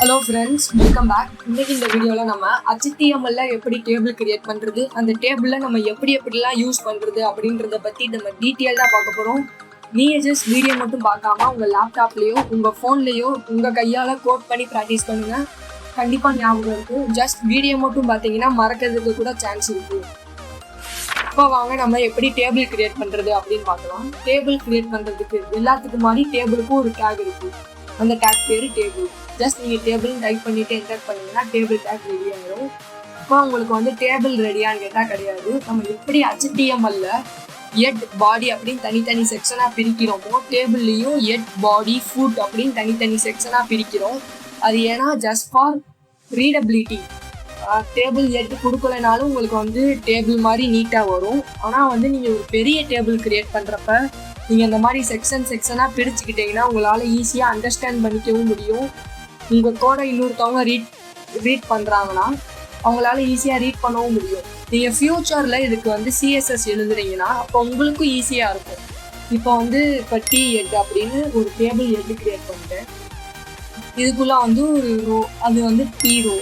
Hello friends, welcome back. இன்னைக்கு இந்த வீடியோவில் நம்ம HTML எப்படி டேபிள் கிரியேட் பண்ணுறது, அந்த டேபிளில் நம்ம எப்படிலாம் யூஸ் பண்ணுறது அப்படின்றத பற்றி நம்ம டீட்டெயில்டாக பார்க்க போகிறோம். நீங்கள் ஜஸ்ட் வீடியோ மட்டும் பார்க்காம உங்கள் லேப்டாப்லேயோ உங்கள் ஃபோன்லேயோ உங்கள் கையால் கோட் பண்ணி ப்ராக்டிஸ் பண்ணுங்கள். கண்டிப்பாக ஞாபகம் இருக்கும். ஜஸ்ட் வீடியோ மட்டும் பார்த்தீங்கன்னா மறக்கிறதுக்கு கூட சான்ஸ் இருக்குது. இப்போ வாங்க நம்ம எப்படி டேபிள் கிரியேட் பண்ணுறது அப்படின்னு பார்க்கலாம். டேபிள் கிரியேட் பண்ணுறதுக்கு எல்லாத்துக்கு மாதிரி டேபிளுக்கும் ஒரு டேக் இருக்குது. அந்த டேக் பேர் டேபிள். ஜஸ்ட் நீங்கள் டேபிள்னு டைப் பண்ணிவிட்டு என்டர் பண்ணிங்கன்னா டேபிள் டேக் ரெடி ஆகிடும். இப்போ உங்களுக்கு வந்து டேபிள் ரெடியான்னு கேட்டால் கிடையாது. நம்ம எப்படி HTML எட் பாடி அப்படின்னு தனித்தனி செக்ஷனாக பிரிக்கிறோமோ, டேபிள்லேயும் எட் பாடி ஃபுட் அப்படின்னு தனித்தனி செக்ஷனாக பிரிக்கிறோம். அது ஏன்னா ஜஸ்ட் ஃபார் ரீடபிலிட்டி. டேபிள் எட் கொடுக்கலனாலும் உங்களுக்கு வந்து டேபிள் மாதிரி நீட்டாக வரும். ஆனால் வந்து நீங்கள் ஒரு பெரிய டேபிள் கிரியேட் பண்ணுறப்ப நீங்கள் இந்த மாதிரி செக்ஷனாக பிரிச்சுக்கிட்டிங்கன்னா உங்களால் ஈஸியாக அண்டர்ஸ்டாண்ட் பண்ணிக்கவும் முடியும். உங்கள் கோடை இன்னொருத்தவங்க ரீட் பண்ணுறாங்கன்னா அவங்களால ஈஸியாக ரீட் பண்ணவும் முடியும். நீங்கள் ஃப்யூச்சரில் இதுக்கு வந்து CSS எழுதுறீங்கன்னா அப்போ உங்களுக்கும் ஈஸியாக இருக்கும். இப்போ டி எட் அப்படின்னு ஒரு டேபிள் எட் கிரியேட் பண்ணிட்டேன். இதுக்குள்ளே வந்து ஒரு ரோ, அது வந்து டி ரோ.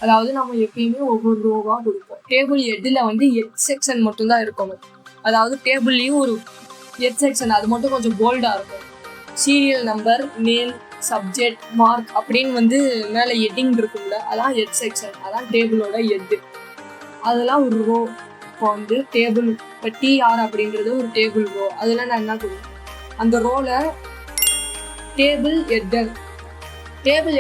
அதாவது நம்ம எப்பயுமே ஒவ்வொரு ரோவாக கொடுப்போம். டேபிள் எட்டில் வந்து எட் செக்ஷன் மட்டும்தான் இருக்கணும். அதாவது டேபிள்லேயும் ஒரு எட் செக்ஷன், அது மட்டும் கொஞ்சம் போல்டாக இருக்கும். Serial number, name, subject, mark அப்படின்னு வந்து மேலே எட்டிங் இருக்கும்ல, அதான் எட் செக்ஷன். அதான் டேபிளோட எட்டு. அதெல்லாம் ஒரு ரோ. இப்போ வந்து டேபிள், இப்போ டிஆர் அப்படின்றது ஒரு டேபிள் ரோ. அதில் நான் என்ன கொடுப்பேன், அந்த ரோவில் டேபிள்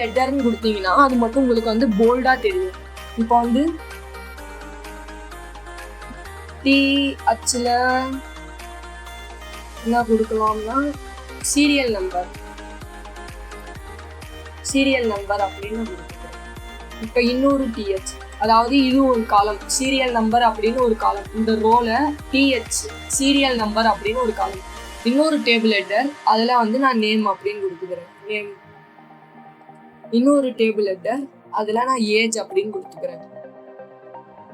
ஹெட்டர்னு கொடுத்தீங்கன்னா அது மட்டும் உங்களுக்கு வந்து போல்டாக தெரியும். இப்போ வந்து டிஹெச்சில் என்ன கொடுக்கலாம்னா சீரியல் நம்பர் அப்படின்னு கொடுத்துருக்கோம். இப்போ இன்னொரு டிஹெச், அதாவது இது ஒரு காலம், சீரியல் நம்பர் அப்படின்னு ஒரு காலம். இந்த ரோல டிஹெச் சீரியல் நம்பர் அப்படின்னு ஒரு காலம். இன்னொரு டேபிள் ஹெட்டர், அதில் வந்து நான் நேம் அப்படின்னு கொடுத்துக்கிறேன். நேம். இன்னொரு டேபிள் ஹெட்டர், அதில் நான் ஏஜ் அப்படின்னு கொடுத்துக்கிறேன்.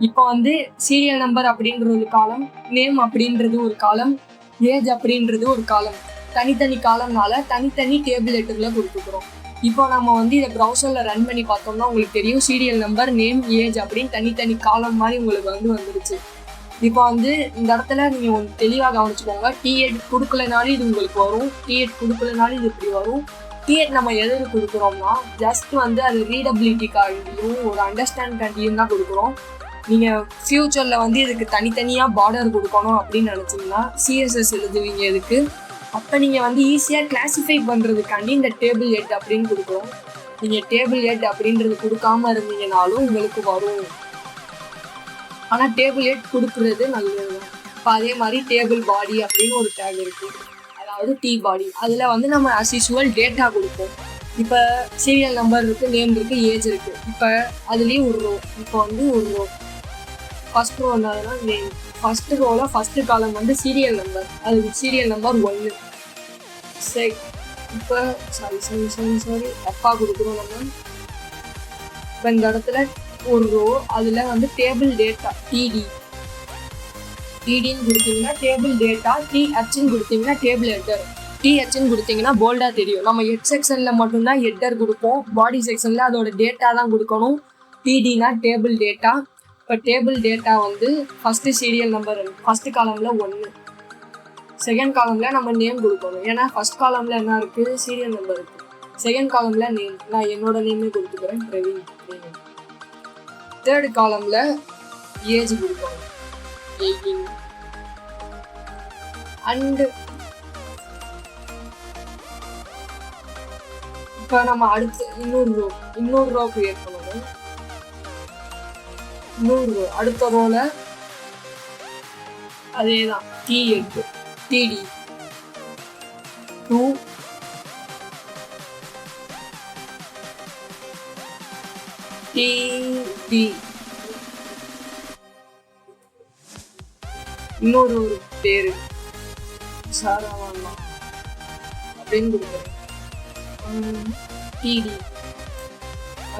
இப்போ வந்து சீரியல் நம்பர் அப்படின்றது ஒரு காலம், நேம் அப்படின்றது ஒரு காலம், ஏஜ் அப்படின்றது ஒரு காலம். தனித்தனி காலம்னால தனித்தனி டேபிள் ஹெட்டரில் கொடுத்துக்கிறோம். இப்போ நம்ம வந்து இதை ப்ரௌசரில் ரன் பண்ணி பார்த்தோம்னா உங்களுக்கு தெரியும், சீரியல் நம்பர், நேம், ஏஜ் அப்படின்னு தனித்தனி காலம் மாதிரி உங்களுக்கு வந்து வந்துடுச்சு. இப்போ வந்து இந்த இடத்துல நீங்கள் ஒன்று தெளிவாக கவனிச்சுக்கோங்க. டிஎட் கொடுக்கலனாலும் இது உங்களுக்கு வரும், டிஎட் கொடுக்கலனாலும் இது இப்படி வரும். டிஎட் நம்ம எதுக்கு கொடுக்குறோம்னா ஜஸ்ட் வந்து அது ரீடபிலிட்டிக்காகவும் ஒரு அண்டர்ஸ்டாண்டிங்காகவும் தான் கொடுக்குறோம். நீங்கள் ஃப்யூச்சரில் வந்து இதுக்கு தனித்தனியாக பார்டர் கொடுக்கணும் அப்படின்னு நினச்சிங்கன்னா CSS எழுதுவீங்க இதுக்கு. அப்போ நீங்கள் வந்து ஈஸியாக கிளாஸிஃபை பண்ணுறதுக்காண்டி இந்த டேபிள் ஹெட் அப்படின்னு கொடுக்குறோம். நீங்கள் டேபிள் ஹெட் அப்படின்றது கொடுக்காம இருந்தீங்கனாலும் உங்களுக்கு வரும். ஆனால் டேபிள் ஹெட் கொடுக்குறது நல்லது தான். இப்போ அதே மாதிரி டேபிள் பாடி அப்படின்னு ஒரு டேக் இருக்குது, அதாவது டி பாடி. அதில் வந்து நம்ம as usual டேட்டா கொடுப்போம். இப்போ சீரியல் நம்பர் இருக்குது, நேம் இருக்குது, ஏஜ் இருக்குது. இப்போ அதுலேயும் ஒரு ரோ. இப்போ வந்து ஒரு ரோ ஃபஸ்ட் ரோ என்னதுன்னா நேம். ஃபஸ்ட்டு ரோவில் ஃபஸ்ட்டு காலம் வந்து சீரியல் நம்பர், அதுக்கு சீரியல் நம்பர் 1. சரி, இப்போ சாரி தப்பாக கொடுக்குறோம் நம்ம. இப்போ இந்த இடத்துல ஒரு ரோ, அதில் வந்து டேபிள் டேட்டா டிடின்னு கொடுத்தீங்கன்னா டேபிள் டேட்டா, டிஹெச்ன்னு கொடுத்தீங்கன்னா டேபிள் ஹெட்டர். டிஹெச்ன்னு கொடுத்தீங்கன்னா போல்டாக தெரியும். நம்ம ஹெட் செக்ஷனில் மட்டும்தான் ஹெட்டர் கொடுப்போம், பாடி செக்ஷனில் அதோட டேட்டா தான் கொடுக்கணும். டிடினா டேபிள் டேட்டா. இப்போ டேபிள் டேட்டா வந்து ஃபஸ்ட்டு சீரியல் நம்பர், ஃபஸ்ட்டு காலமில் 1, செகண்ட் காலமில் நம்ம நேம் கொடுக்கணும். ஏன்னா ஃபஸ்ட் காலமில் என்ன இருக்குது, சீரியல் நம்பர் இருக்குது. செகண்ட் காலமில் நேம், நான் என்னோட நேமே கொடுத்துக்கிறேன், பிரவீன். தேர்டு காலமில் ஏஜ் கொடுக்கணும், 18. அண்டு இப்போ நம்ம அடுத்து இன்னொரு ரோ கிரியேட் பண்ணணும். அடுத்த ரோல அதே தான் T8 TD 2 TD. இன்னொரு ஒரு பேரு சாராவானா அப்படின்னு கொடுக்குறேன். TD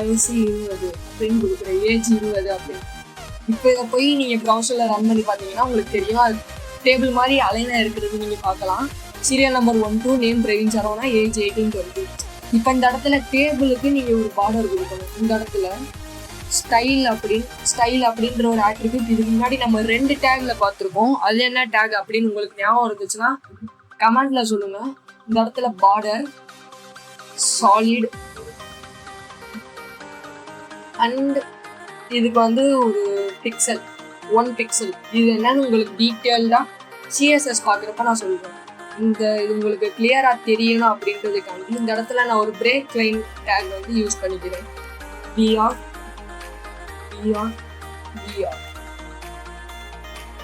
வயசு 20 அப்படின்னு கொடுக்குறேன், ஏஜ் 20 அப்படின்னு. இப்போ இதை போய் நீங்கள் ப்ரௌசரில் ரன் பண்ணி பார்த்தீங்கன்னா உங்களுக்கு தெரியும், அது டேபிள் மாதிரி அலைனாக இருக்கிறது நீங்கள் பார்க்கலாம். Serial number 1 2, name Praveen Saravana, age 18 20. இப்போ இந்த இடத்துல டேபிளுக்கு நீங்கள் ஒரு பார்டர் கொடுக்கணும். இந்த இடத்துல ஸ்டைல் அப்படின்ற ஒரு ஆட்ரிபியூட் இதுக்கு முன்னாடி நம்ம 2 டேக்ல பார்த்துருக்கோம். அது என்ன டேக் அப்படின்னு உங்களுக்கு ஞாபகம் இருந்துச்சுன்னா கமெண்ட்ல சொல்லுங்க. இந்த இடத்துல பார்டர் சாலிட் அண்ட் இதுக்கு வந்து ஒரு பிக்சல் 1 பிக்சல். இது என்னன்னு உங்களுக்கு டீட்டெயில்டாக சிஎஸ்எஸ் பார்க்குறப்ப நான் சொல்லுவேன். இது உங்களுக்கு கிளியராக தெரியணும் அப்படின்றதுக்காண்டி இந்த இடத்துல நான் ஒரு பிரேக் லைன் டேக் வந்து யூஸ் பண்ணிக்கிறேன். பிஆர்.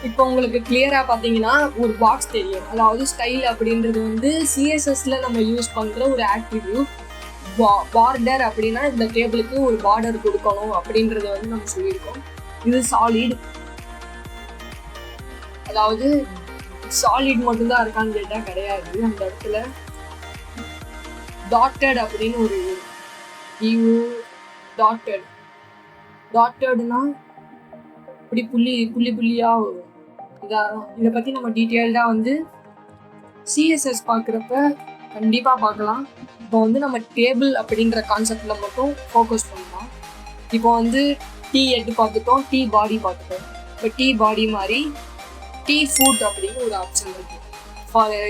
இப்போ உங்களுக்கு கிளியரா பாத்தீங்கன்னா ஒரு பாக்ஸ் தெரியும். அதாவது ஸ்டைல் அப்படின்றது வந்து சிஎஸ்எஸ்ல நம்ம யூஸ் பண்ற ஒரு ஆட்ரிபியூட். பார்டர் அப்படின்னா இந்த டேபிளுக்கு ஒரு பார்டர் கொடுக்கணும் அப்படின்றத வந்து நம்ம சொல்லியிருக்கோம். இது சாலிட், அதாவது சாலிட் மட்டும்தான் இருக்கான்னு கேட்டா கிடையாது. அந்த இடத்துல டாட்டட் அப்படின்னு ஒரு டாட்டட்னா இப்படி புள்ளியா வரும். இதை பற்றி நம்ம டீட்டெயில்டாக வந்து சிஎஸ்எஸ் பார்க்குறப்ப கண்டிப்பாக பார்க்கலாம். இப்போ வந்து நம்ம டேபிள் அப்படின்ற கான்செப்டில் மட்டும் ஃபோக்கஸ் பண்ணலாம். இப்போ வந்து டீ ஹெட் பார்த்துட்டோம், டீ பாடி பார்த்துட்டோம். இப்போ டீ பாடி மாதிரி டீ ஃபுட் அப்படின்னு ஒரு ஆப்ஷன் இருக்குது.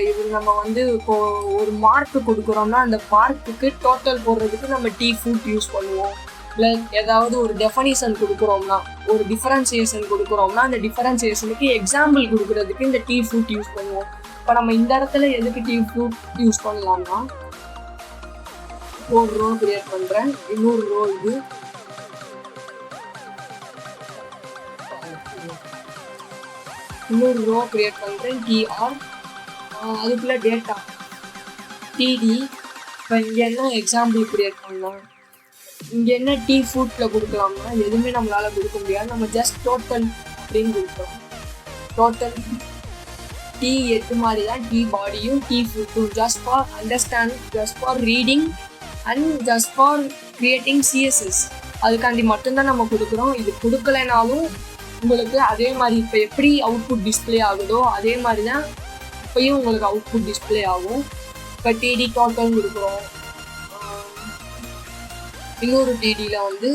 இது நம்ம வந்து இப்போது ஒரு மார்க்கு கொடுக்குறோம்னா அந்த மார்க்குக்கு டோட்டல் போடுறதுக்கு நம்ம டீ ஃபுட் யூஸ் பண்ணுவோம். இல்லை ஏதாவது ஒரு டெஃபனிஷன் கொடுக்குறோம்னா, ஒரு டிஃபரன்சியேஷன் கொடுக்குறோம்னா அந்த டிஃபரன்சியேஷனுக்கு எக்ஸாம்பிள் கொடுக்குறதுக்கு இந்த டீ ஃப்ரூட் யூஸ் பண்ணுவோம். இப்போ நம்ம இந்த இடத்துல எதுக்கு டீ ஃப்ரூட் யூஸ் பண்ணலாம்னா, ஒரு ரோ கிரியேட் பண்ணுறேன், இன்னொரு ரோ இது இன்னொரு ரோ கிரியேட் பண்ணுறேன் டிஆர், அதுக்குள்ளே டேட்டா டிடி. இப்போ இங்கே என்ன எக்ஸாம்பிள் கிரியேட் பண்ணலாம், இங்கே என்ன டீ ஃபுட்டில் கொடுக்கலாம்னா எதுவுமே நம்மளால் கொடுக்க முடியாது. நம்ம ஜஸ்ட் டோட்டல் அப்படின்னு கொடுக்குறோம். டோட்டல் டீ எட்டு மாதிரி தான் டீ பாடியும் டீ ஃபுட்டும். Just for understand, just for reading and just for creating CSS, அதுக்காண்டி மட்டும்தான் நம்ம கொடுக்குறோம். இது கொடுக்கலைனாலும் உங்களுக்கு அதே மாதிரி இப்போ எப்படி அவுட்புட் டிஸ்பிளே ஆகுதோ அதே மாதிரி தான் இப்போயும் உங்களுக்கு அவுட்புட் டிஸ்பிளே ஆகும். இப்போ டிடி டோட்டல் கொடுக்குறோம். இன்னொரு டிடியில் வந்து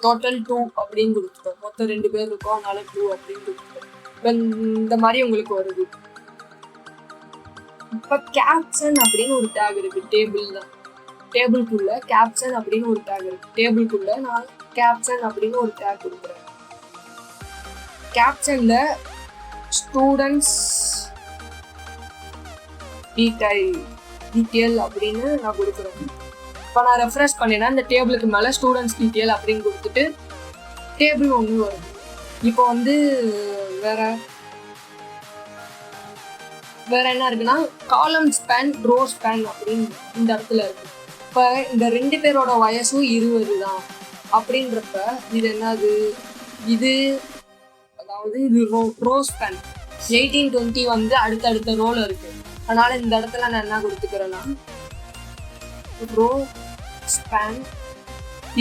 டோட்டல் 2 அப்படின்னு கொடுத்துட்டோம். மொத்தம் 2 பேர் இருக்கோம், அதனால 2 அப்படின்னு கொடுத்துட்டோம். இப்போ இந்த மாதிரி உங்களுக்கு வருது. இப்போ கேப்ஷன் அப்படின்னு ஒரு டேக் இருக்கு. டேபிள்குள்ள கேப்ஷன் அப்படின்னு ஒரு டேக் இருக்கு. டேபிள்குள்ள நான் கேப்ஷன் அப்படின்னு ஒரு டேக் கொடுக்குறேன். கேப்ஷன்ல ஸ்டூடெண்ட்ஸ் டீட்டெயில் அப்படின்னு நான் கொடுக்குறேன். இப்போ நான் ரெஃப்ரெஷ் பண்ணேன்னா இந்த டேபிளுக்கு மேலே ஸ்டூடெண்ட்ஸ் டீட்டெயில் அப்படின்னு கொடுத்துட்டு டேபிள் ஒன்று வருது. இப்போ வந்து வேற என்ன இருக்குன்னா காலம் ஸ்பேன், ரோ ஸ்பேன் அப்படின்னு இந்த இடத்துல இருக்கு. இப்போ இந்த 2 பேரோட வயசும் 20 தான் அப்படின்றப்ப இது என்னது, இது அதாவது இது ரோ ஸ்பேன் 18, 20 வந்து அடுத்தடுத்த ரோல இருக்கு. அதனால இந்த இடத்துல நான் என்ன கொடுத்துக்கிறேன்னா ரோ ஸ்பேன்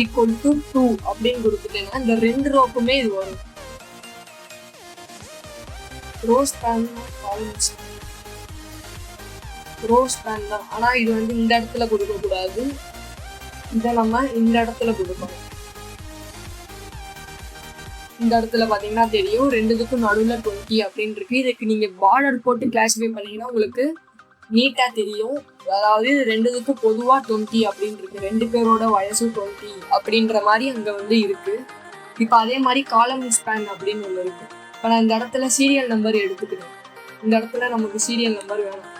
ஈக்குவல் டு 2 அப்படின்னு கொடுத்துட்டேன்னா இந்த 2 ரோக்குமே இது வரும். ரோ ஸ்பேன் தான், ஆனால் இது வந்து இந்த இடத்துல கொடுக்கக்கூடாது, இதை நம்ம இந்த இடத்துல கொடுக்கணும். இந்த இடத்துல பார்த்தீங்கன்னா தெரியும் 2க்கும் நடுவில் 20 அப்படின்னு இருக்கு. இதுக்கு நீங்கள் பார்டர் போட்டு கிளாஸிஃபை பண்ணீங்கன்னா உங்களுக்கு நீட்டாக தெரியும். அதாவது 2க்கும் பொதுவாக 20 அப்படின்னு இருக்கு. 2 பேரோட வயசு 20 அப்படின்ற மாதிரி அங்கே வந்து இருக்கு. இப்போ அதே மாதிரி காலம் ஸ்பேன் அப்படின்னு ஒன்று இருக்கு. இப்போ நான் இந்த இடத்துல சீரியல் நம்பர் எடுத்துக்கிறேன். இந்த இடத்துல நமக்கு சீரியல் நம்பர் வேணும்.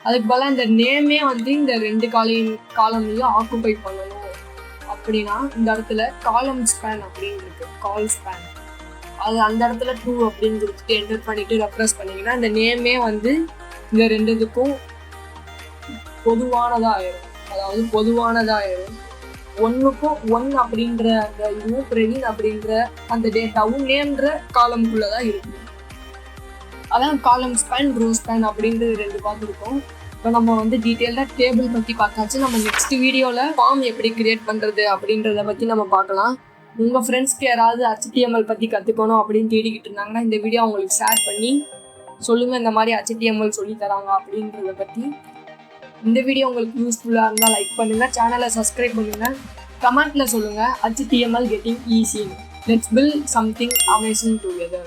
அதுக்கு போல இந்த நேமே வந்து இந்த 2 காலம்லையும் ஆக்குபை பண்ணணும் அப்படின்னா இந்த இடத்துல காலம் ஸ்பேன் அப்படின்னு இருக்கு. கால் ஸ்பேன் அது அந்த இடத்துல 2 அப்படின்னு கொடுத்துட்டு என்டர் பண்ணிட்டு ரெஃப்ரெஷ் பண்ணீங்கன்னா இந்த நேமே வந்து இந்த 2க்கும் பொதுவானதாயிரும். அதாவது பொதுவானதாயிரும். 1க்கும் 1 அப்படின்ற அந்த இதுவும் பிரவீன் அப்படின்ற அந்த டேட்டாவும் நேம்ன்ற காலம்குள்ளதான் இருக்கு. அதான் காலம் ஸ்பேன், ரோ ஸ்பேன் அப்படின்றது 2 பார்த்துருக்கோம். இப்போ நம்ம வந்து டீட்டெயில்டாக டேபிள் பற்றி பார்த்தாச்சு. நம்ம நெக்ஸ்ட் வீடியோவில் ஃபார்ம் எப்படி கிரியேட் பண்ணுறது அப்படின்றத பற்றி நம்ம பார்க்கலாம். உங்கள் ஃப்ரெண்ட்ஸ்க்கு யாராவது HTML பற்றி கற்றுக்கணும் அப்படின்னு தேடிக்கிட்டு இருந்தாங்கன்னா இந்த வீடியோ அவங்களுக்கு ஷேர் பண்ணி சொல்லுங்கள் இந்த மாதிரி HTML சொல்லி தராங்க அப்படின்றத பற்றி. இந்த வீடியோ உங்களுக்கு யூஸ்ஃபுல்லாக இருந்தால் லைக் பண்ணுங்கள், சேனலை சப்ஸ்கிரைப் பண்ணுங்கள், கமெண்ட்டில் சொல்லுங்கள் HTML getting easy. Let's build something amazing together.